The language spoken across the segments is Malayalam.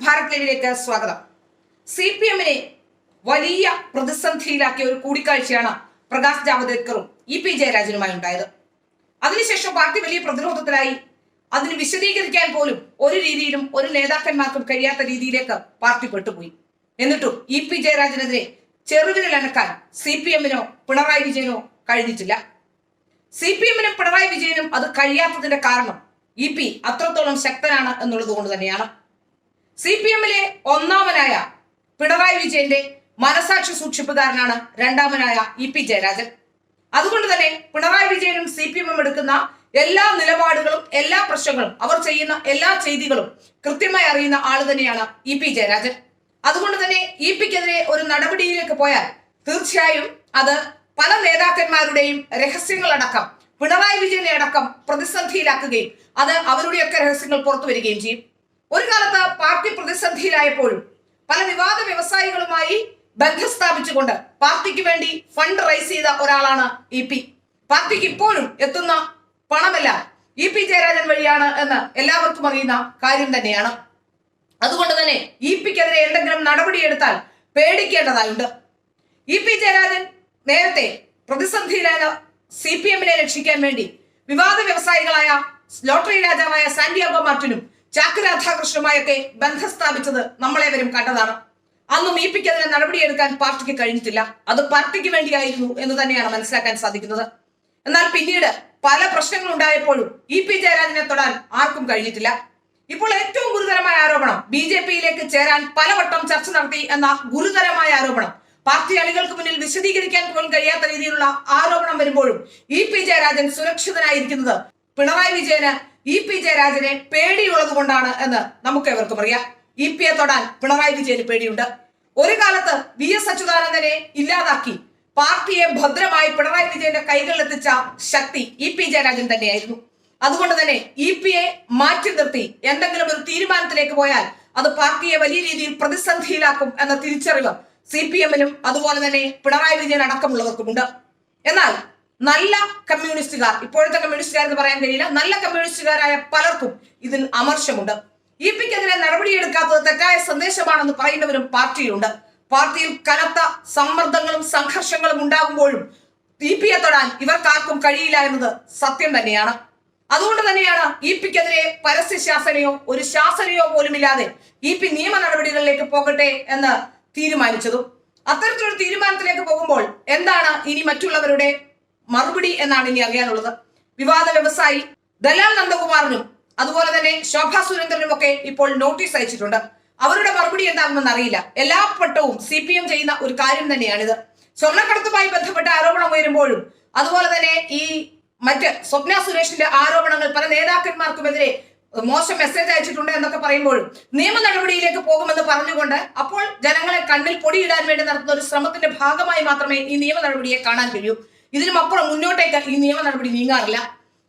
ഭാരത് ലൈവിലേക്ക് സ്വാഗതം. CPM-നെ വലിയ പ്രതിസന്ധിയിലാക്കിയ ഒരു കൂടിക്കാഴ്ചയാണ് പ്രകാശ് ജാവദേക്കറും EP ജയരാജനുമായി ഉണ്ടായത്. അതിനുശേഷം പാർട്ടി വലിയ പ്രതിരോധത്തിലായി. അതിന് വിശദീകരിക്കാൻ പോലും ഒരു രീതിയിലും ഒരു നേതാക്കന്മാർക്കും കഴിയാത്ത രീതിയിലേക്ക് പാർട്ടി പെട്ടുപോയി. എന്നിട്ടും EP ജയരാജനെതിരെ ചെറുവിരലനക്കാൻ CPM-നോ പിണറായി വിജയനോ കഴിഞ്ഞിട്ടില്ല. CPM-നും പിണറായി വിജയനും അത് കഴിയാത്തതിന്റെ കാരണം EP അത്രത്തോളം ശക്തനാണ് എന്നുള്ളത് കൊണ്ട് തന്നെയാണ്. CPM-ലെ ഒന്നാമനായ പിണറായി വിജയന്റെ മനസാക്ഷി സൂക്ഷിപ്പുകാരനാണ് രണ്ടാമനായ EP ജയരാജൻ. അതുകൊണ്ട് തന്നെ പിണറായി വിജയനും CPM-ഉം എടുക്കുന്ന എല്ലാ നിലപാടുകളും എല്ലാ പ്രശ്നങ്ങളും അവർ ചെയ്യുന്ന എല്ലാ ചെയ്തികളും കൃത്യമായി അറിയുന്ന ആള് തന്നെയാണ് EP ജയരാജൻ. അതുകൊണ്ട് തന്നെ EP-ക്കെതിരെ ഒരു നടപടിയിലേക്ക് പോയാൽ തീർച്ചയായും അത് പല നേതാക്കന്മാരുടെയും രഹസ്യങ്ങളടക്കം പിണറായി വിജയനെ അടക്കം പ്രതിസന്ധിയിലാക്കുകയും അത് അവരുടെയൊക്കെ രഹസ്യങ്ങൾ പുറത്തു വരികയും ചെയ്യും. ഒരു കാലത്ത് പാർട്ടി പ്രതിസന്ധിയിലായപ്പോഴും പല വിവാദ വ്യവസായികളുമായി ബന്ധം സ്ഥാപിച്ചുകൊണ്ട് പാർട്ടിക്ക് വേണ്ടി ഫണ്ട് റൈസ് ചെയ്ത ഒരാളാണ് EP. പാർട്ടിക്ക് ഇപ്പോഴും എത്തുന്ന പണമെല്ലാം EP ജയരാജൻ വഴിയാണ് എന്ന് എല്ലാവർക്കും അറിയുന്ന കാര്യം തന്നെയാണ്. അതുകൊണ്ട് തന്നെ EP-ക്കെതിരെ എന്തെങ്കിലും നടപടിയെടുത്താൽ പേടിക്കേണ്ടതായുണ്ട്. EP ജയരാജൻ നേരത്തെ പ്രതിസന്ധിയിലായ CPM-നെ രക്ഷിക്കാൻ വേണ്ടി വിവാദ വ്യവസായികളായ ലോട്ടറി രാജാവായ സാന്റിയാഗോ മാർട്ടിനും ചാക്ക് രാധാകൃഷ്ണനുമായൊക്കെ ബന്ധം സ്ഥാപിച്ചത് നമ്മളേവരും കണ്ടതാണ്. അന്നും EP-ക്കെതിരെ നടപടിയെടുക്കാൻ പാർട്ടിക്ക് കഴിഞ്ഞിട്ടില്ല. അത് പാർട്ടിക്ക് വേണ്ടിയായിരുന്നു എന്ന് തന്നെയാണ് മനസ്സിലാക്കാൻ സാധിക്കുന്നത്. എന്നാൽ പിന്നീട് പല പ്രശ്നങ്ങൾ ഉണ്ടായപ്പോഴും EP ജയരാജനെ തൊടാൻ ആർക്കും കഴിഞ്ഞിട്ടില്ല. ഇപ്പോൾ ഏറ്റവും ഗുരുതരമായ ആരോപണം BJP-യിലേക്ക് ചേരാൻ പലവട്ടം ചർച്ച നടത്തി എന്ന ഗുരുതരമായ ആരോപണം പാർട്ടി അണികൾക്ക് മുന്നിൽ വിശദീകരിക്കാൻ പോലും കഴിയാത്ത രീതിയിലുള്ള ആരോപണം വരുമ്പോഴും EP ജയരാജൻ സുരക്ഷിതനായിരിക്കുന്നത് പിണറായി വിജയന് EP ജയരാജനെ പേടിയുള്ളത് കൊണ്ടാണ് എന്ന് നമുക്ക് എവർക്കും അറിയാം. EP-യെ തൊടാൻ പിണറായി വിജയന് പേടിയുണ്ട്. ഒരു കാലത്ത് VS അച്യുതാനന്ദനെ ഇല്ലാതാക്കി പാർട്ടിയെ ഭദ്രമായി പിണറായി വിജയന്റെ കൈകളിലെത്തിച്ച ശക്തി EP ജയരാജൻ തന്നെയായിരുന്നു. അതുകൊണ്ട് തന്നെ EP-യെ മാറ്റി നിർത്തി എന്തെങ്കിലും ഒരു തീരുമാനത്തിലേക്ക് പോയാൽ അത് പാർട്ടിയെ വലിയ രീതിയിൽ പ്രതിസന്ധിയിലാക്കും എന്ന തിരിച്ചറിവ് CPM-നും അതുപോലെ തന്നെ പിണറായി വിജയൻ അടക്കമുള്ളവർക്കുമുണ്ട്. എന്നാൽ നല്ല കമ്മ്യൂണിസ്റ്റുകാർ, ഇപ്പോഴത്തെ കമ്മ്യൂണിസ്റ്റുകാർ എന്ന് പറയാൻ കഴിയില്ല, നല്ല കമ്മ്യൂണിസ്റ്റുകാരായ പലർക്കും ഇതിൽ അമർഷമുണ്ട്. EP-ക്കെതിരെ നടപടിയെടുക്കാത്തത് തെറ്റായ സന്ദേശമാണെന്ന് പറയുന്നവരും പാർട്ടിയിലുണ്ട്. പാർട്ടിയിൽ കനത്ത സമ്മർദ്ദങ്ങളും സംഘർഷങ്ങളും ഉണ്ടാകുമ്പോഴും EP-യെ തൊടാൻ ഇവർക്കാർക്കും കഴിയില്ല എന്നത് സത്യം തന്നെയാണ്. അതുകൊണ്ട് തന്നെയാണ് EP-ക്കെതിരെ പരസ്യ ശാസനയോ ഒരു ശാസനയോ പോലുമില്ലാതെ EP നിയമ നടപടികളിലേക്ക് പോകട്ടെ എന്ന് തീരുമാനിച്ചതും. അത്തരത്തിലൊരു തീരുമാനത്തിലേക്ക് പോകുമ്പോൾ എന്താണ് ഇനി മറ്റുള്ളവരുടെ മറുപടി എന്നാണ് ഇനി അറിയാനുള്ളത്. വിവാദ വ്യവസായി ദലാൽ നന്ദകുമാറിനും അതുപോലെ തന്നെ ശോഭാ സുരേന്ദ്രനും ഒക്കെ ഇപ്പോൾ നോട്ടീസ് അയച്ചിട്ടുണ്ട്. അവരുടെ മറുപടി എന്താകുമെന്ന് അറിയില്ല. എല്ലാ വട്ടവും CPM ചെയ്യുന്ന ഒരു കാര്യം തന്നെയാണിത്. സ്വർണ്ണക്കടത്തുമായി ബന്ധപ്പെട്ട ആരോപണം ഉയരുമ്പോഴും അതുപോലെ തന്നെ ഈ മറ്റ് സ്വപ്ന സുരേഷിന്റെ ആരോപണങ്ങൾ പല നേതാക്കന്മാർക്കുമെതിരെ മോശം മെസ്സേജ് അയച്ചിട്ടുണ്ട് എന്നൊക്കെ പറയുമ്പോഴും നിയമ നടപടിയിലേക്ക് പോകുമെന്ന് പറഞ്ഞുകൊണ്ട് അപ്പോൾ ജനങ്ങളെ കണ്ണിൽ പൊടിയിടാൻ വേണ്ടി നടത്തുന്ന ഒരു ശ്രമത്തിന്റെ ഭാഗമായി മാത്രമേ ഈ നിയമ നടപടിയെ കാണാൻ കഴിയൂ. ഇതിനും അപ്പുറം മുന്നോട്ടേക്ക് ഈ നിയമ നടപടി നീങ്ങാറില്ല.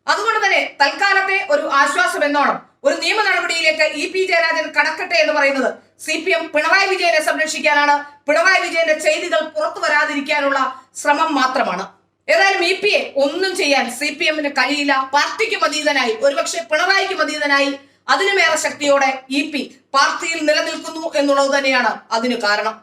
അതുകൊണ്ട് തന്നെ തൽക്കാലത്തെ ഒരു ആശ്വാസം എന്നോണം ഒരു നിയമ നടപടിയിലേക്ക് EP ജയരാജൻ കടക്കട്ടെ എന്ന് പറയുന്നത് CPM പിണറായി വിജയനെ സംരക്ഷിക്കാനാണ്, പിണറായി വിജയന്റെ ചെയ്തികൾ പുറത്തു വരാതിരിക്കാനുള്ള ശ്രമം മാത്രമാണ്. ഏതായാലും EP-യെ ഒന്നും ചെയ്യാൻ CPM-ന് കഴിയില്ല. പാർട്ടിക്ക് അതീതനായി, ഒരുപക്ഷെ പിണറായിക്ക് അതീതനായി അതിനുമേറെ ശക്തിയോടെ EP പാർട്ടിയിൽ നിലനിൽക്കുന്നു എന്നുള്ളത് തന്നെയാണ് അതിന് കാരണം.